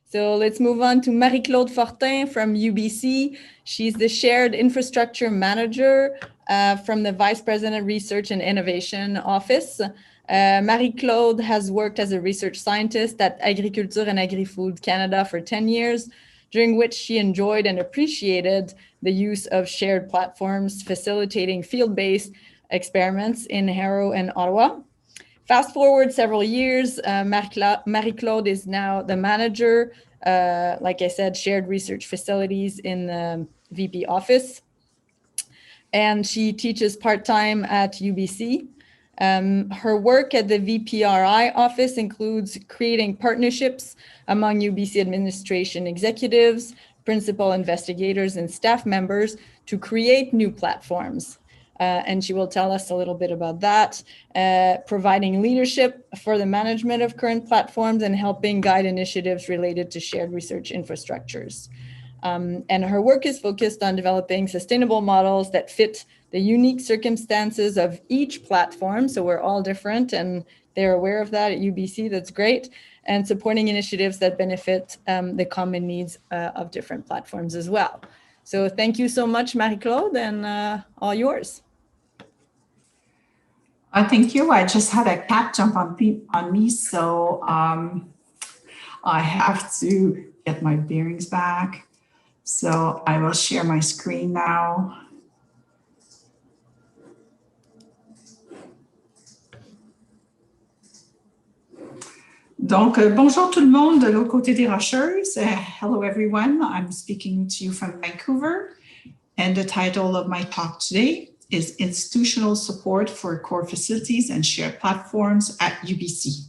So let's move on to Marie-Claude Fortin from UBC. She's the Shared Infrastructure Manager from the Vice President Research and Innovation Office. Marie-Claude has worked as a research scientist at Agriculture and Agri-Food Canada for 10 years, during which she enjoyed and appreciated the use of shared platforms, facilitating field-based experiments in Harrow and Ottawa. Fast forward several years, Marie-Claude is now the manager, like I said, shared research facilities in the VP office. And she teaches part-time at UBC. Her work at the VPRI office includes creating partnerships among UBC administration executives, principal investigators, and staff members to create new platforms. And she will tell us a little bit about that, providing leadership for the management of current platforms and helping guide initiatives related to shared research infrastructures. And her work is focused on developing sustainable models that fit the unique circumstances of each platform. So we're all different and they're aware of that at UBC, that's great. And supporting initiatives that benefit the common needs of different platforms as well. So thank you so much, Marie-Claude, and all yours. Thank you. I just had a cat jump on me, so I have to get my bearings back. So I will share my screen now. Donc, bonjour tout le monde de l'autre côté des Rocheuses. Hello everyone, I'm speaking to you from Vancouver, and the title of my talk today is Institutional Support for Core Facilities and Shared Platforms at UBC.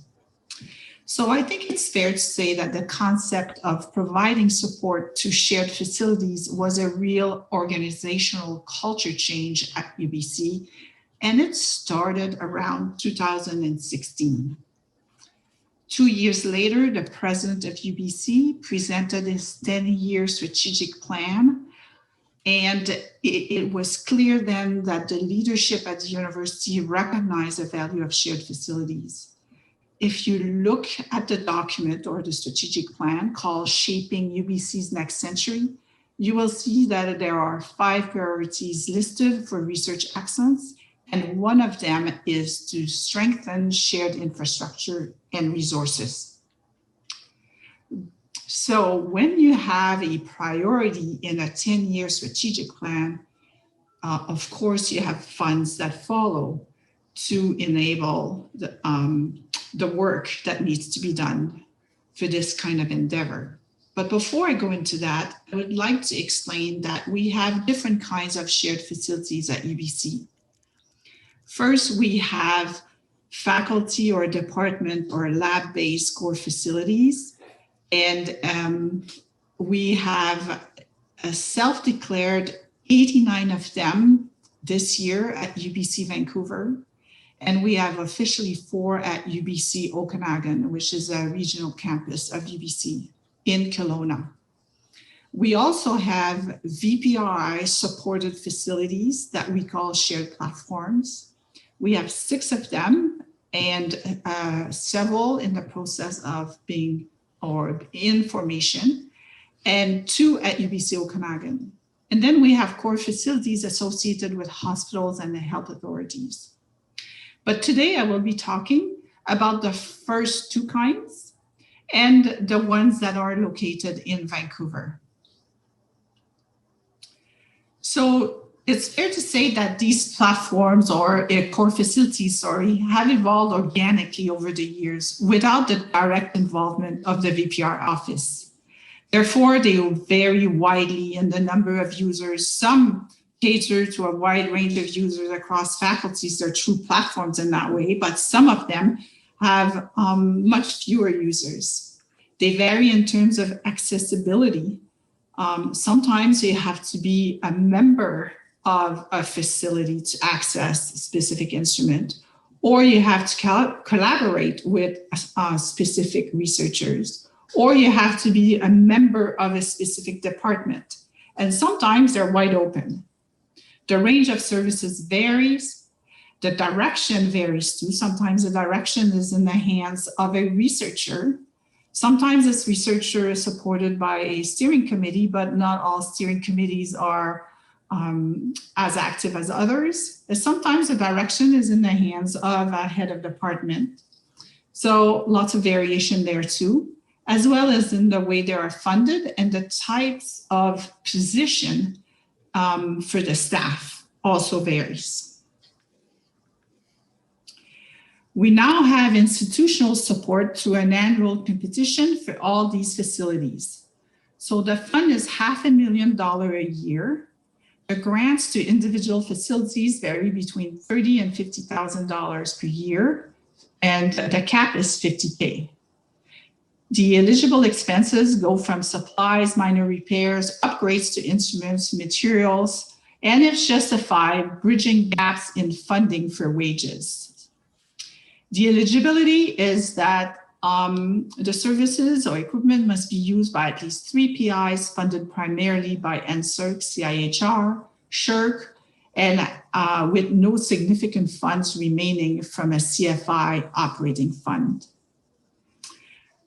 So I think it's fair to say that the concept of providing support to shared facilities was a real organizational culture change at UBC, and it started around 2016. 2 years later, the president of UBC presented his 10-year strategic plan. And it was clear then that the leadership at the university recognized the value of shared facilities. If you look at the document or the strategic plan called Shaping UBC's Next Century, you will see that there are 5 priorities listed for research excellence. And one of them is to strengthen shared infrastructure and resources. So when you have a priority in a 10-year strategic plan, of course, you have funds that follow to enable the work that needs to be done for this kind of endeavor. But before I go into that, I would like to explain that we have different kinds of shared facilities at UBC. First, we have faculty or department or lab-based core facilities. And we have a self-declared 89 of them this year at UBC Vancouver. And we have officially 4 at UBC Okanagan, which is a regional campus of UBC in Kelowna. We also have VPRI supported facilities that we call shared platforms. We have 6 of them and several in the process of being or in formation, and 2 at UBC Okanagan. And then we have core facilities associated with hospitals and the health authorities. But today I will be talking about the first 2 kinds and the ones that are located in Vancouver. So it's fair to say that these platforms or core facilities, have evolved organically over the years without the direct involvement of the VPR office. Therefore, they vary widely in the number of users. Some cater to a wide range of users across faculties. They're true platforms in that way, but some of them have much fewer users. They vary in terms of accessibility. Sometimes you have to be a member of a facility to access a specific instrument, or you have to collaborate with specific researchers, or you have to be a member of a specific department. And sometimes they're wide open. The range of services varies. The direction varies too. Sometimes the direction is in the hands of a researcher. Sometimes this researcher is supported by a steering committee, but not all steering committees are as active as others. And sometimes the direction is in the hands of a head of department. So lots of variation there too, as well as in the way they are funded and the types of position for the staff also varies. We now have institutional support through an annual competition for all these facilities. So the fund is $500,000 a year. The grants to individual facilities vary between $30,000 and $50,000 per year, and the cap is $50K. The eligible expenses go from supplies, minor repairs, upgrades to instruments, materials, and if justified, bridging gaps in funding for wages. The eligibility is that the services or equipment must be used by at least 3 PIs funded primarily by NSERC, CIHR, SHRC, and with no significant funds remaining from a CFI operating fund.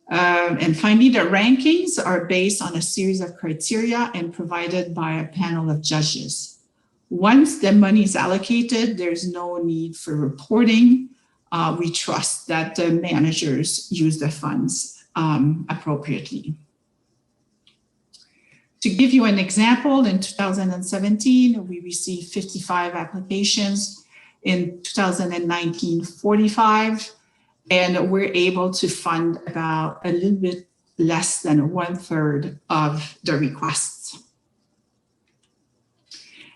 And finally, the rankings are based on a series of criteria and provided by a panel of judges. Once the money is allocated, there's no need for reporting. We trust that the managers use the funds appropriately. To give you an example, in 2017, we received 55 applications. In 2019, 45, and we're able to fund about a little bit less than 1/3 of the requests.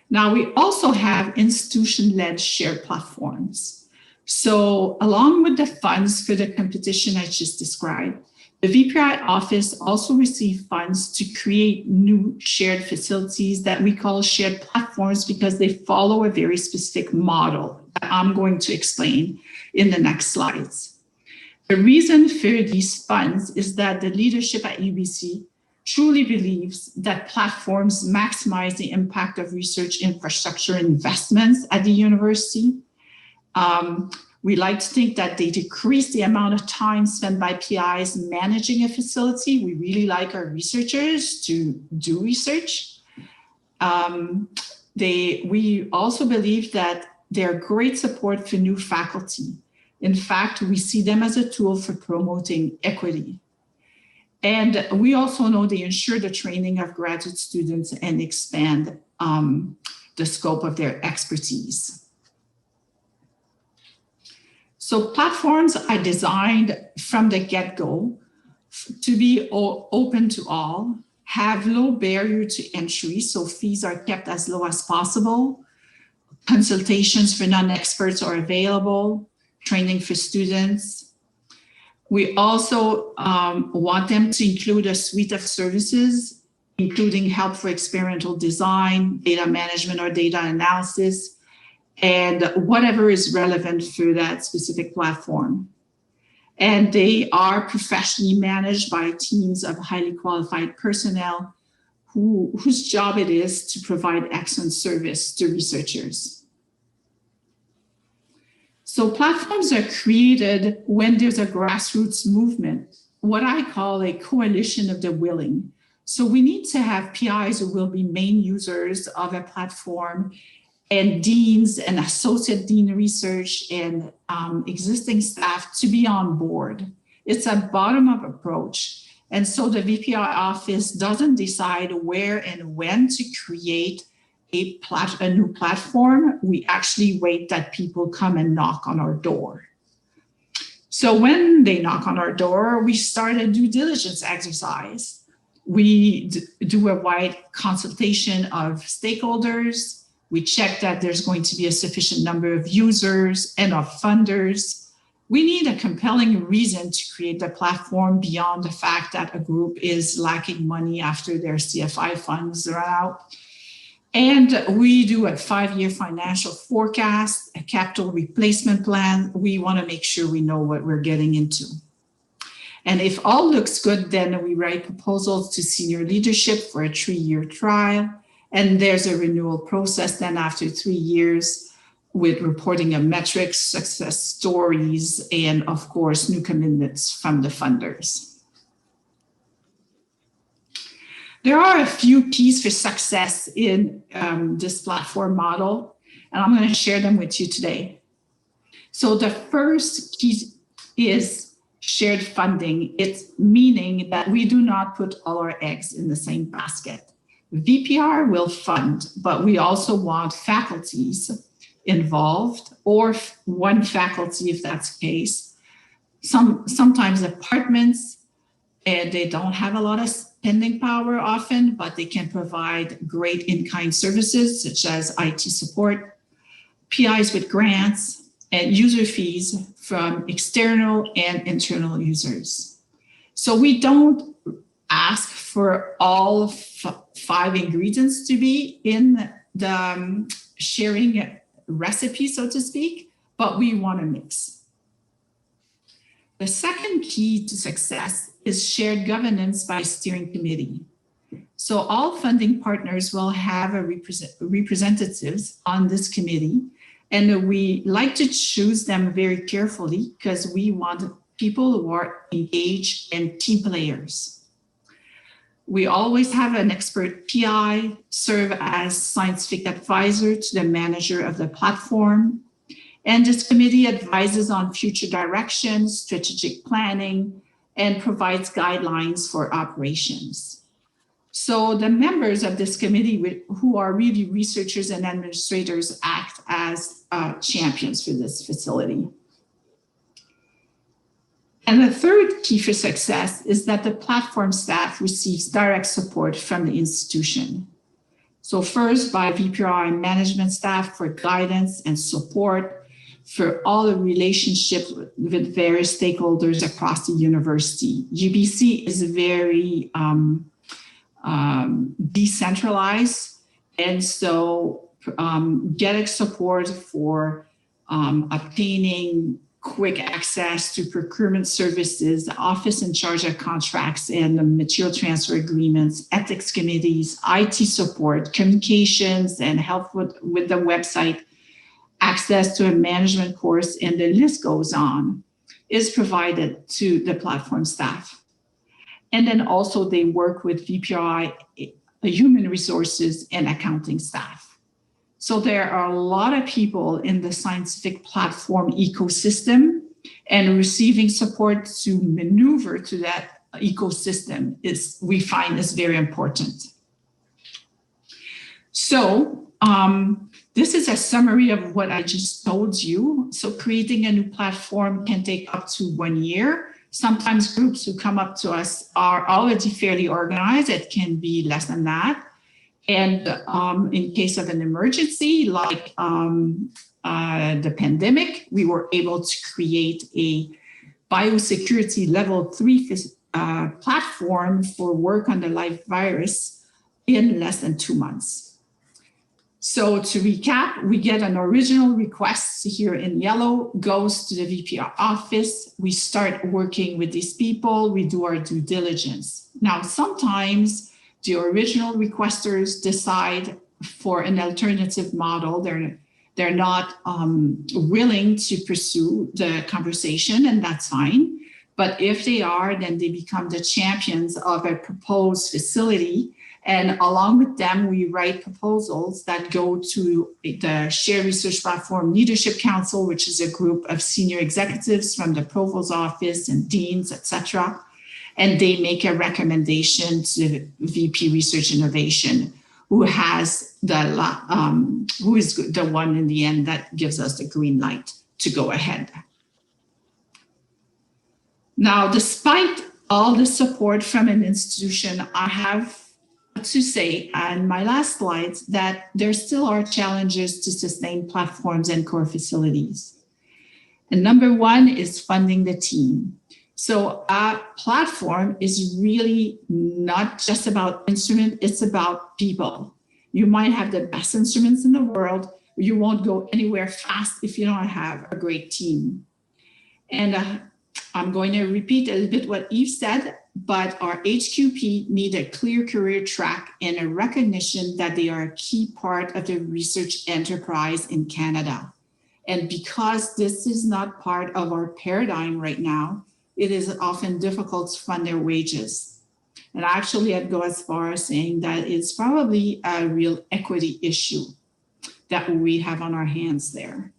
Now, we also have institution-led shared platforms. So along with the funds for the competition I just described, the VPI office also received funds to create new shared facilities that we call shared platforms because they follow a very specific model that I'm going to explain in the next slides. The reason for these funds is that the leadership at UBC truly believes that platforms maximize the impact of research infrastructure investments at the university. We like to think that they decrease the amount of time spent by PIs managing a facility. We really like our researchers to do research. We also believe that they're great support for new faculty. In fact, we see them as a tool for promoting equity. And we also know they ensure the training of graduate students and expand the scope of their expertise. So platforms are designed from the get-go to be open to all, have low barrier to entry, so fees are kept as low as possible. Consultations for non-experts are available, training for students. We also want them to include a suite of services, including help for experimental design, data management or data analysis, and whatever is relevant for that specific platform. And they are professionally managed by teams of highly qualified personnel whose job it is to provide excellent service to researchers. So platforms are created when there's a grassroots movement, what I call a coalition of the willing. So we need to have PIs who will be main users of a platform, and deans and associate dean research and existing staff to be on board. It's a bottom-up approach. And so the VPI office doesn't decide where and when to create a new platform. We actually wait that people come and knock on our door. So when they knock on our door, we start a due diligence exercise. We do a wide consultation of stakeholders. We check that there's going to be a sufficient number of users and of funders. We need a compelling reason to create the platform beyond the fact that a group is lacking money after their CFI funds run out. And we do a 5-year financial forecast, a capital replacement plan. We want to make sure we know what we're getting into. And if all looks good, then we write proposals to senior leadership for a 3-year trial. And there's a renewal process then after 3 years with reporting of metrics, success stories, and of course, new commitments from the funders. There are a few keys for success in this platform model, and I'm going to share them with you today. So the first key is shared funding. It's meaning that we do not put all our eggs in the same basket. VPR will fund, but we also want faculties involved, or one faculty if that's the case. Sometimes departments, and they don't have a lot of spending power often, but they can provide great in-kind services such as IT support, PIs with grants, and user fees from external and internal users. So we don't ask for all 5 ingredients to be in the sharing recipe, so to speak, but we want to mix. The second key to success is shared governance by steering committee. So all funding partners will have a representatives on this committee, and we like to choose them very carefully because we want people who are engaged and team players. We always have an expert PI serve as scientific advisor to the manager of the platform. And this committee advises on future directions, strategic planning, and provides guidelines for operations. So the members of this committee, who are really researchers and administrators, act as champions for this facility. And the third key for success is that the platform staff receives direct support from the institution. So first by VPRI management staff for guidance and support, for all the relationships with various stakeholders across the university. UBC is very decentralized, and so getting support for obtaining quick access to procurement services, the office in charge of contracts and the material transfer agreements, ethics committees, IT support, communications, and help with the website, access to a management course, and the list goes on, is provided to the platform staff. And then also they work with VPRI, human resources, and accounting staff. So there are a lot of people in the scientific platform ecosystem, and receiving support to maneuver to that ecosystem is, we find, is very important. So this is a summary of what I just told you. So creating a new platform can take up to 1 year. Sometimes groups who come up to us are already fairly organized. It can be less than that. And in case of an emergency, like the pandemic, we were able to create a biosecurity level 3 platform for work on the live virus in less than 2 months. So to recap, we get an original request here in yellow, goes to the VPR office. We start working with these people. We do our due diligence. Now, sometimes the original requesters decide for an alternative model. They're not willing to pursue the conversation, and that's fine. But if they are, then they become the champions of a proposed facility. And along with them, we write proposals that go to the Shared Research Platform Leadership Council, which is a group of senior executives from the Provost's office and deans, etc. And they make a recommendation to VP Research Innovation, who is the one in the end that gives us the green light to go ahead. Now, despite all the support from an institution, I have to say on my last slides that there still are challenges to sustain platforms and core facilities. And number one is funding the team. So a platform is really not just about instrument, it's about people. You might have the best instruments in the world, but you won't go anywhere fast if you don't have a great team. And I'm going to repeat a little bit what Eve said, but our HQP need a clear career track and a recognition that they are a key part of the research enterprise in Canada. And because this is not part of our paradigm right now, it is often difficult to fund their wages. And actually, I'd go as far as saying that it's probably a real equity issue that we have on our hands there.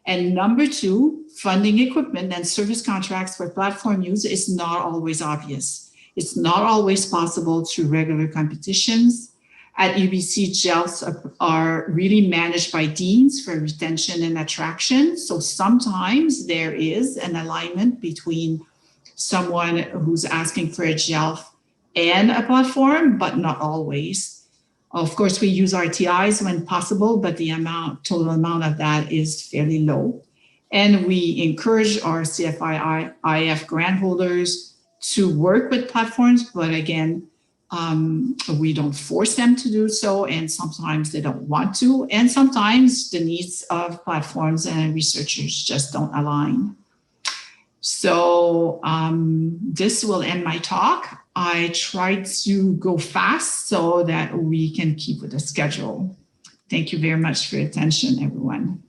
And number two, funding equipment and service contracts for platform use is not always obvious. It's not always possible through regular competitions. At UBC, GELFs are really managed by deans for retention and attraction. So sometimes there is an alignment between someone who's asking for a GELF and a platform, but not always. Of course, we use RTIs when possible, but the total amount of that is fairly low. And we encourage our CFI-IF grant holders to work with platforms, but again, we don't force them to do so, and sometimes they don't want to, and sometimes the needs of platforms and researchers just don't align. So this will end my talk. I tried to go fast so that we can keep with the schedule. Thank you very much for your attention, everyone.